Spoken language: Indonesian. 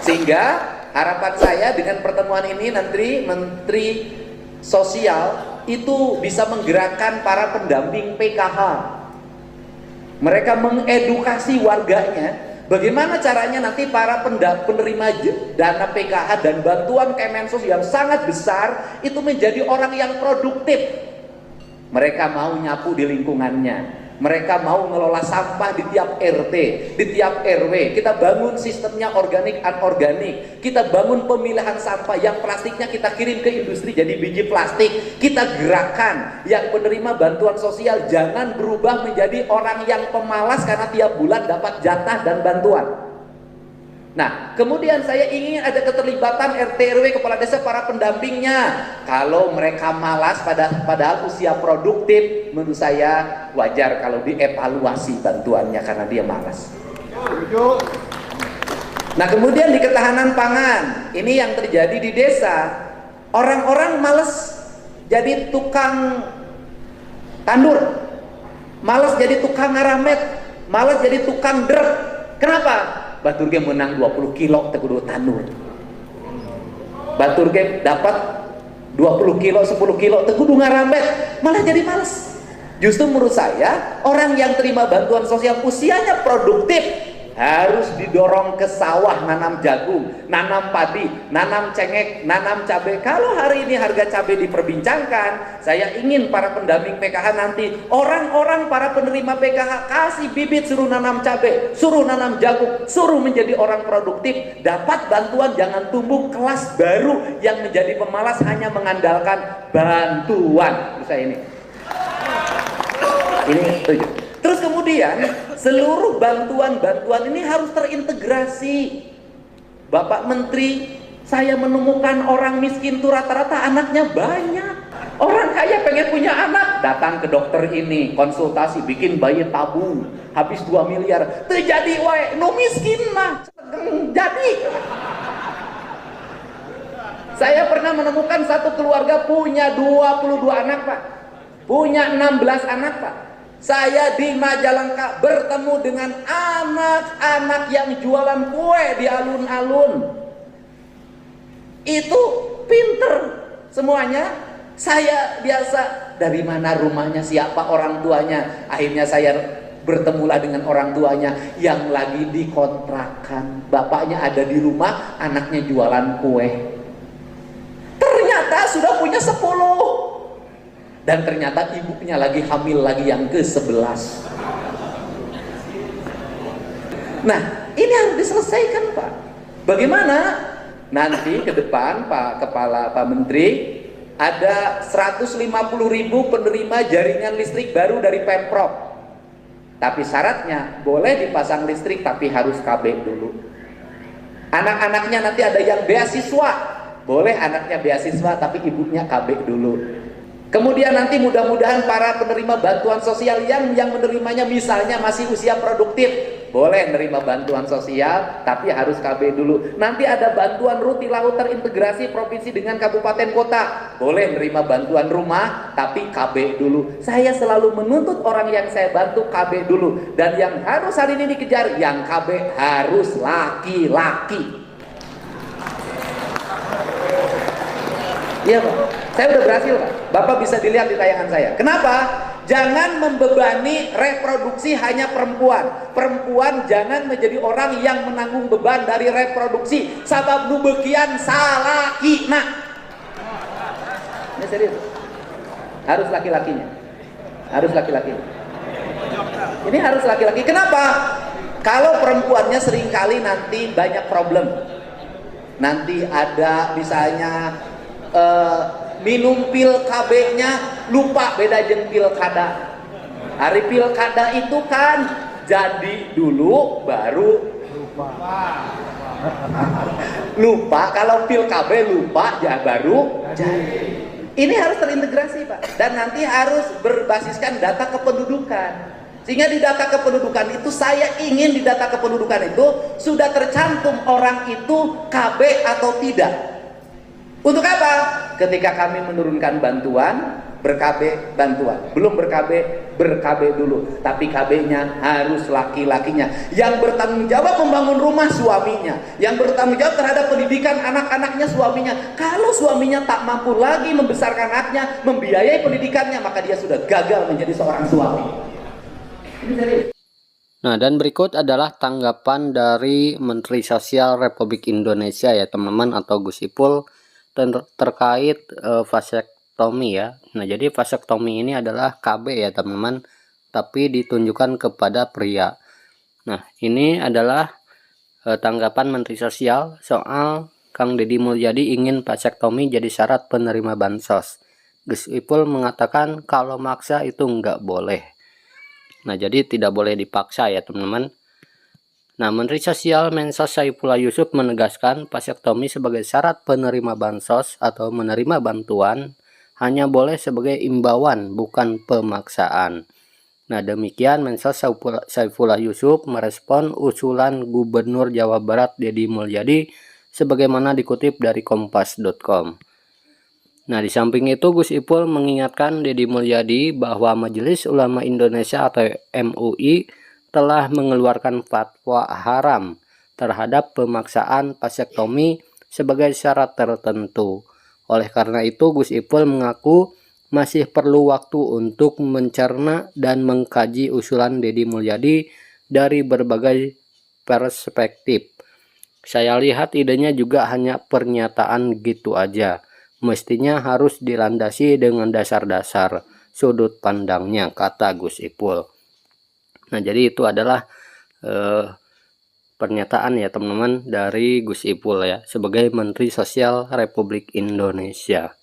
Sehingga harapan saya dengan pertemuan ini nanti Menteri Sosial itu bisa menggerakkan para pendamping PKH. Mereka mengedukasi warganya bagaimana caranya nanti para penerima dana PKH dan bantuan Kemensos yang sangat besar itu menjadi orang yang produktif. Mereka mau nyapu di lingkungannya, mereka mau ngelola sampah di tiap RT, di tiap RW. Kita bangun sistemnya organik anorganik. Kita bangun pemilahan sampah yang plastiknya kita kirim ke industri jadi biji plastik. Kita gerakkan yang penerima bantuan sosial jangan berubah menjadi orang yang pemalas karena tiap bulan dapat jatah dan bantuan. Nah, kemudian saya ingin ada keterlibatan RT RW, kepala desa, para pendampingnya. Kalau mereka malas padahal usia produktif, menurut saya wajar kalau dievaluasi bantuannya karena dia malas. Nah, kemudian di ketahanan pangan, ini yang terjadi di desa. Orang-orang malas jadi tukang tandur, malas jadi tukang ngaramet, malas jadi tukang derep. Kenapa? Batur ge menang 20 kilo tekudu tandur. Batur ge dapat 20 kilo, 10 kilo tekudu ngarambet, malah jadi males. Justru menurut saya, orang yang terima bantuan sosial usianya produktif harus didorong ke sawah, nanam jagung, nanam padi, nanam cengek, nanam cabai. Kalau hari ini harga cabai diperbincangkan, saya ingin para pendamping PKH nanti, orang-orang para penerima PKH kasih bibit, suruh nanam cabai, suruh nanam jagung, suruh menjadi orang produktif, dapat bantuan, jangan tumbuh kelas baru yang menjadi pemalas hanya mengandalkan bantuan. Menurut saya ini setuju. Terus kemudian seluruh bantuan-bantuan ini harus terintegrasi. Bapak Menteri, saya menemukan orang miskin tuh rata-rata anaknya banyak. Orang kaya pengen punya anak, datang ke dokter ini, konsultasi, bikin bayi tabung, habis 2 miliar. Terjadi wae, no miskin mah jadi. Saya pernah menemukan satu keluarga punya 22 anak, Pak. Punya 16 anak, Pak. Saya di Majalengka bertemu dengan anak-anak yang jualan kue di alun-alun. Itu pinter semuanya. Saya biasa, dari mana rumahnya, siapa orang tuanya. Akhirnya saya bertemulah dengan orang tuanya yang lagi dikontrakan. Bapaknya ada di rumah, anaknya jualan kue. Ternyata sudah punya 10. Dan ternyata ibunya lagi hamil lagi yang ke-11. Nah, ini harus diselesaikan, Pak. Bagaimana? Nanti ke depan Pak Menteri, ada 150.000 penerima jaringan listrik baru dari Pemprov. Tapi syaratnya boleh dipasang listrik tapi harus KB dulu. Anak-anaknya nanti ada yang beasiswa, boleh anaknya beasiswa tapi ibunya KB dulu. Kemudian nanti mudah-mudahan para penerima bantuan sosial yang menerimanya misalnya masih usia produktif, boleh menerima bantuan sosial tapi harus KB dulu. Nanti ada bantuan ruti laut terintegrasi provinsi dengan kabupaten kota, boleh menerima bantuan rumah tapi KB dulu. Saya selalu menuntut orang yang saya bantu KB dulu. Dan yang harus hari ini dikejar, yang KB harus laki-laki. Iya, Pak. Saya udah berhasil, Pak. Bapak bisa dilihat di tayangan saya. Kenapa? Jangan membebani reproduksi hanya perempuan. Perempuan jangan menjadi orang yang menanggung beban dari reproduksi. Sabab nubekian salakina. Ini serius. Harus laki-lakinya. Harus laki-lakinya. Ini harus laki-laki. Kenapa? Kalau perempuannya seringkali nanti banyak problem. Nanti ada misalnya minum pil KB-nya lupa beda jeung pilkada. Hari pilkada itu kan jadi dulu baru lupa. Kalau pil KB lupa ya baru jadi. Ini harus terintegrasi, Pak. Dan nanti harus berbasiskan data kependudukan. Sehingga di data kependudukan itu, saya ingin di data kependudukan itu sudah tercantum orang itu KB atau tidak. Untuk apa? Ketika kami menurunkan bantuan, ber-KB bantuan, belum ber-KB, ber-KB dulu, tapi KB-nya harus laki-lakinya yang bertanggung jawab membangun rumah, suaminya yang bertanggung jawab terhadap pendidikan anak-anaknya, suaminya. Kalau suaminya tak mampu lagi membesarkan anaknya, membiayai pendidikannya, maka dia sudah gagal menjadi seorang suami. Ini serius. Nah, dan berikut adalah tanggapan dari Menteri Sosial Republik Indonesia ya teman-teman, atau Gus Ipul terkait vasektomi ya. Nah, jadi vasektomi ini adalah KB ya teman-teman, tapi ditunjukkan kepada pria. Nah, ini adalah tanggapan Menteri Sosial soal Kang Deddy Mulyadi ingin vasektomi jadi syarat penerima bansos. Gus Ipul mengatakan kalau maksa itu nggak boleh. Nah, jadi tidak boleh dipaksa ya teman-teman. Nah, Menteri Sosial Mensos Saifullah Yusuf menegaskan vasektomi sebagai syarat penerima bansos atau menerima bantuan hanya boleh sebagai imbauan, bukan pemaksaan. Nah, demikian Mensos Saifullah Yusuf merespon usulan Gubernur Jawa Barat Deddy Mulyadi sebagaimana dikutip dari kompas.com. Nah, di samping itu Gus Ipul mengingatkan Deddy Mulyadi bahwa Majelis Ulama Indonesia atau MUI telah mengeluarkan fatwa haram terhadap pemaksaan vasektomi sebagai syarat tertentu. Oleh karena itu Gus Ipul mengaku masih perlu waktu untuk mencerna dan mengkaji usulan Deddy Mulyadi dari berbagai perspektif. Saya lihat idenya juga hanya pernyataan gitu aja. Mestinya harus dilandasi dengan dasar-dasar sudut pandangnya, kata Gus Ipul. Nah, jadi itu adalah pernyataan ya teman-teman dari Gus Ipul ya sebagai Menteri Sosial Republik Indonesia.